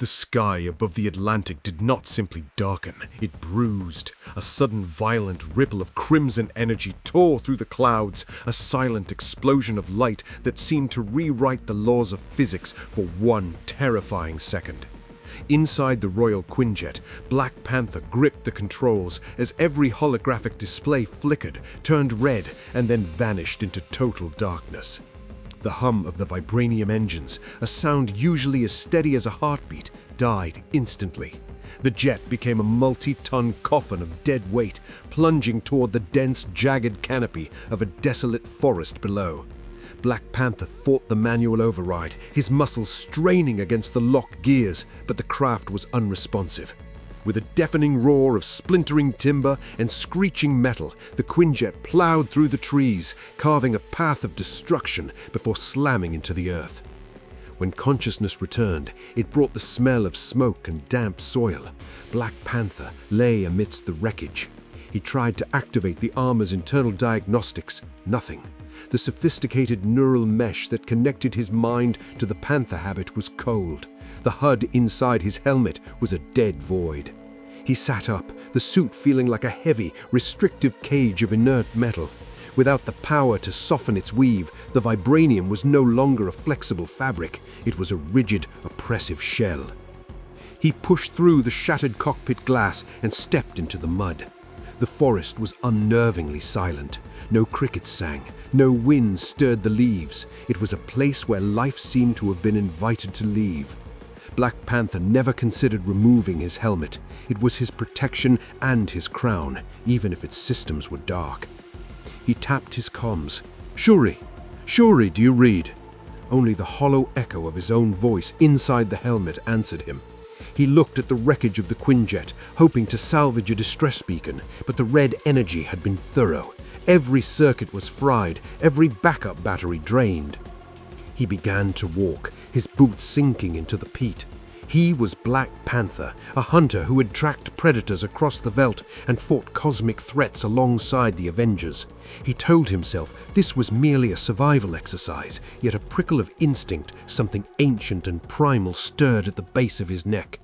The sky above the Atlantic did not simply darken, it bruised. A sudden violent ripple of crimson energy tore through the clouds, a silent explosion of light that seemed to rewrite the laws of physics for one terrifying second. Inside the Royal Quinjet, Black Panther gripped the controls as every holographic display flickered, turned red, and then vanished into total darkness. The hum of the Vibranium engines, a sound usually as steady as a heartbeat, died instantly. The jet became a multi-ton coffin of dead weight, plunging toward the dense, jagged canopy of a desolate forest below. Black Panther fought the manual override, his muscles straining against the locked gears, but the craft was unresponsive. With a deafening roar of splintering timber and screeching metal, the Quinjet plowed through the trees, carving a path of destruction before slamming into the earth. When consciousness returned, it brought the smell of smoke and damp soil. Black Panther lay amidst the wreckage. He tried to activate the armor's internal diagnostics. Nothing. The sophisticated neural mesh that connected his mind to the Panther habit was cold. The HUD inside his helmet was a dead void. He sat up, the suit feeling like a heavy, restrictive cage of inert metal. Without the power to soften its weave, the Vibranium was no longer a flexible fabric. It was a rigid, oppressive shell. He pushed through the shattered cockpit glass and stepped into the mud. The forest was unnervingly silent. No crickets sang, no wind stirred the leaves. It was a place where life seemed to have been invited to leave. Black Panther never considered removing his helmet. It was his protection and his crown, even if its systems were dark. He tapped his comms. "Shuri! Shuri, do you read?" Only the hollow echo of his own voice inside the helmet answered him. He looked at the wreckage of the Quinjet, hoping to salvage a distress beacon, but the red energy had been thorough. Every circuit was fried, every backup battery drained. He began to walk, his boots sinking into the peat. He was Black Panther, a hunter who had tracked predators across the veldt and fought cosmic threats alongside the Avengers. He told himself this was merely a survival exercise, yet a prickle of instinct, something ancient and primal, stirred at the base of his neck.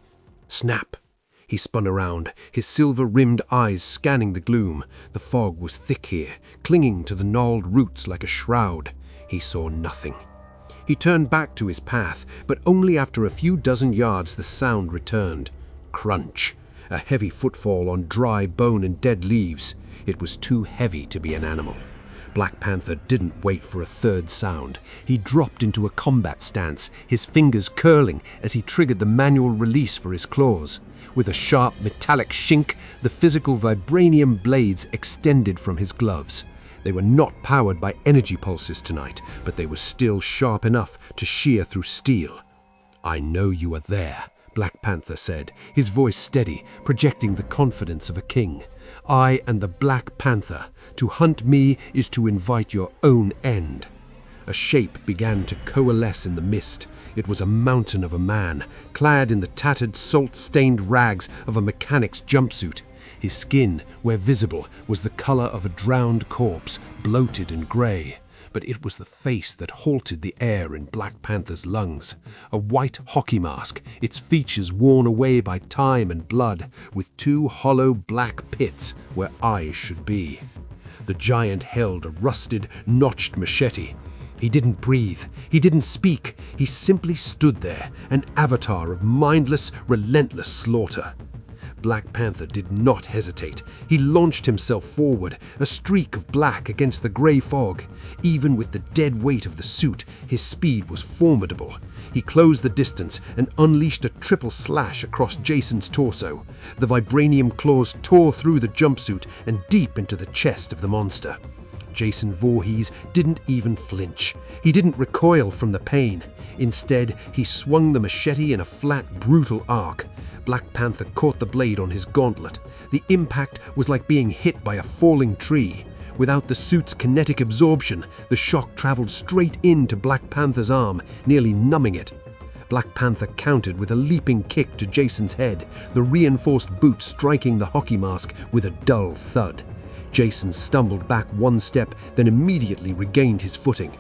Snap! He spun around, his silver-rimmed eyes scanning the gloom. The fog was thick here, clinging to the gnarled roots like a shroud. He saw nothing. He turned back to his path, but only after a few dozen yards the sound returned. Crunch. A heavy footfall on dry bone and dead leaves. It was too heavy to be an animal. Black Panther didn't wait for a third sound. He dropped into a combat stance, his fingers curling as he triggered the manual release for his claws. With a sharp metallic shink, the physical Vibranium blades extended from his gloves. They were not powered by energy pulses tonight, but they were still sharp enough to shear through steel. "I know you are there," Black Panther said, his voice steady, projecting the confidence of a king. "I am the Black Panther. To hunt me is to invite your own end." A shape began to coalesce in the mist. It was a mountain of a man, clad in the tattered, salt-stained rags of a mechanic's jumpsuit. His skin, where visible, was the color of a drowned corpse, bloated and gray. But it was the face that halted the air in Black Panther's lungs. A white hockey mask, its features worn away by time and blood, with two hollow black pits where eyes should be. The giant held a rusted, notched machete. He didn't breathe. He didn't speak. He simply stood there, an avatar of mindless, relentless slaughter. Black Panther did not hesitate. He launched himself forward, a streak of black against the grey fog. Even with the dead weight of the suit, his speed was formidable. He closed the distance and unleashed a triple slash across Jason's torso. The Vibranium claws tore through the jumpsuit and deep into the chest of the monster. Jason Voorhees didn't even flinch. He didn't recoil from the pain. Instead, he swung the machete in a flat, brutal arc. Black Panther caught the blade on his gauntlet. The impact was like being hit by a falling tree. Without the suit's kinetic absorption, the shock traveled straight into Black Panther's arm, nearly numbing it. Black Panther countered with a leaping kick to Jason's head, the reinforced boot striking the hockey mask with a dull thud. Jason stumbled back one step, then immediately regained his footing.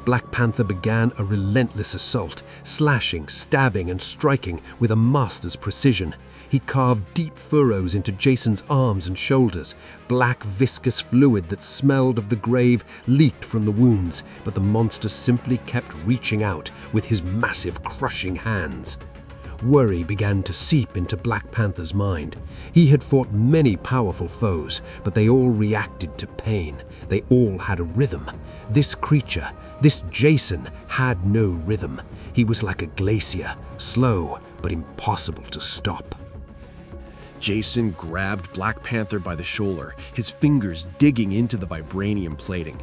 Black Panther began a relentless assault, slashing, stabbing, and striking with a master's precision. He carved deep furrows into Jason's arms and shoulders. Black, viscous fluid that smelled of the grave leaked from the wounds, but the monster simply kept reaching out with his massive, crushing hands. Worry began to seep into Black Panther's mind. He had fought many powerful foes, but they all reacted to pain. They all had a rhythm. This creature, this Jason, had no rhythm. He was like a glacier, slow but impossible to stop. Jason grabbed Black Panther by the shoulder, his fingers digging into the vibranium plating.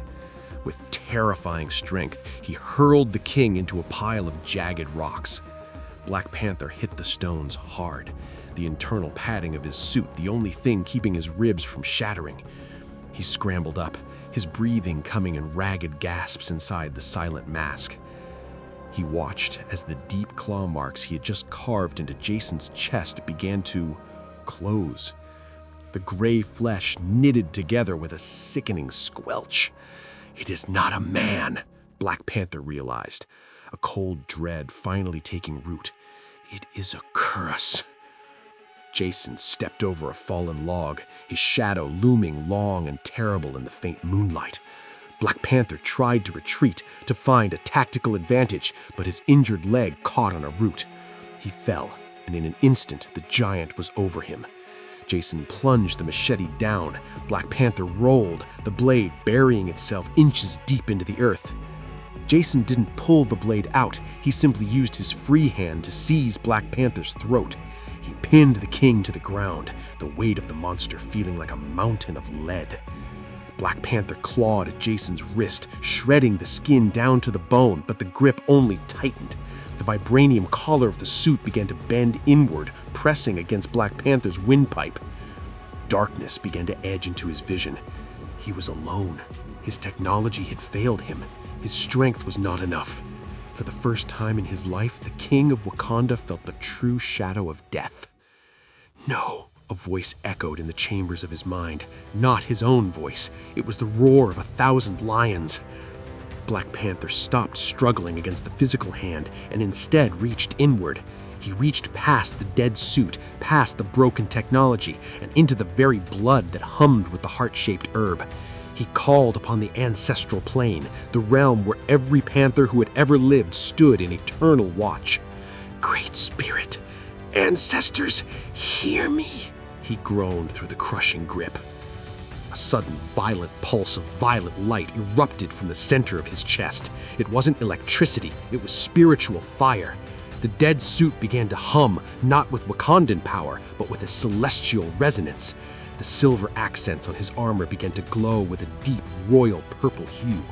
With terrifying strength, he hurled the king into a pile of jagged rocks. Black Panther hit the stones hard, the internal padding of his suit the only thing keeping his ribs from shattering. He scrambled up, his breathing coming in ragged gasps inside the silent mask. He watched as the deep claw marks he had just carved into Jason's chest began to close. The gray flesh knitted together with a sickening squelch. It is not a man, Black Panther realized, a cold dread finally taking root. It is a curse. Jason stepped over a fallen log, his shadow looming long and terrible in the faint moonlight. Black Panther tried to retreat to find a tactical advantage, but his injured leg caught on a root. He fell, and in an instant the giant was over him. Jason plunged the machete down. Black Panther rolled, the blade burying itself inches deep into the earth. Jason didn't pull the blade out, he simply used his free hand to seize Black Panther's throat. He pinned the king to the ground, the weight of the monster feeling like a mountain of lead. Black Panther clawed at Jason's wrist, shredding the skin down to the bone, but the grip only tightened. The vibranium collar of the suit began to bend inward, pressing against Black Panther's windpipe. Darkness began to edge into his vision. He was alone. His technology had failed him. His strength was not enough. For the first time in his life, the king of Wakanda felt the true shadow of death. No, a voice echoed in the chambers of his mind. Not his own voice. It was the roar of 1,000 lions. Black Panther stopped struggling against the physical hand and instead reached inward. He reached past the dead suit, past the broken technology, and into the very blood that hummed with the heart-shaped herb. He called upon the ancestral plane, the realm where every panther who had ever lived stood in eternal watch. Great Spirit, ancestors, hear me, he groaned through the crushing grip. A sudden, violent pulse of violet light erupted from the center of his chest. It wasn't electricity, it was spiritual fire. The dead suit began to hum, not with Wakandan power, but with a celestial resonance. The silver accents on his armor began to glow with a deep, royal purple hue.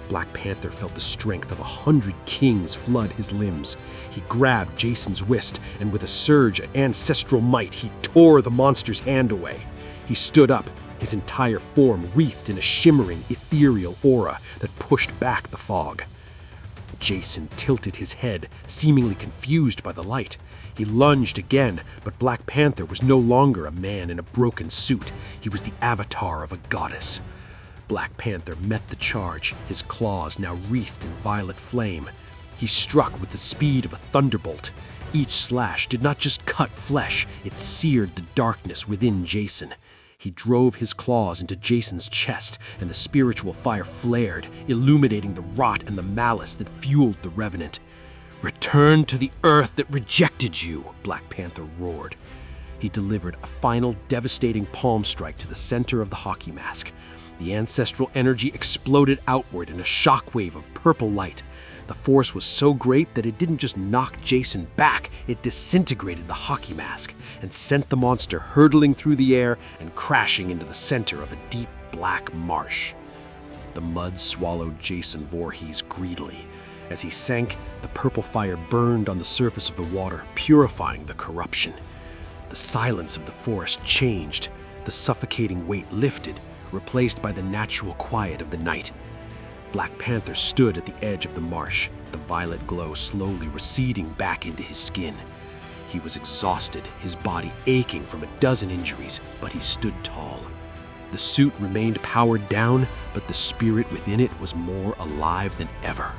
Black Panther felt the strength of 100 kings flood his limbs. He grabbed Jason's wrist, and with a surge of ancestral might, he tore the monster's hand away. He stood up, his entire form wreathed in a shimmering, ethereal aura that pushed back the fog. Jason tilted his head, seemingly confused by the light. He lunged again, but Black Panther was no longer a man in a broken suit. He was the avatar of a goddess. Black Panther met the charge, his claws now wreathed in violet flame. He struck with the speed of a thunderbolt. Each slash did not just cut flesh, it seared the darkness within Jason. He drove his claws into Jason's chest, and the spiritual fire flared, illuminating the rot and the malice that fueled the revenant. Return to the earth that rejected you, Black Panther roared. He delivered a final devastating palm strike to the center of the hockey mask. The ancestral energy exploded outward in a shockwave of purple light. The force was so great that it didn't just knock Jason back, it disintegrated the hockey mask and sent the monster hurtling through the air and crashing into the center of a deep black marsh. The mud swallowed Jason Voorhees greedily. As he sank, the purple fire burned on the surface of the water, purifying the corruption. The silence of the forest changed. The suffocating weight lifted, replaced by the natural quiet of the night. Black Panther stood at the edge of the marsh, the violet glow slowly receding back into his skin. He was exhausted, his body aching from a dozen injuries, but he stood tall. The suit remained powered down, but the spirit within it was more alive than ever.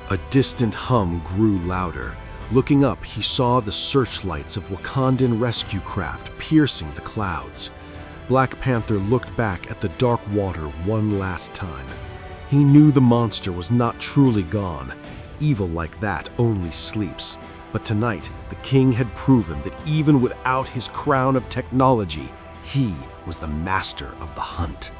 A distant hum grew louder. Looking up, he saw the searchlights of Wakandan rescue craft piercing the clouds. Black Panther looked back at the dark water one last time. He knew the monster was not truly gone. Evil like that only sleeps. But tonight, the king had proven that even without his crown of technology, he was the master of the hunt.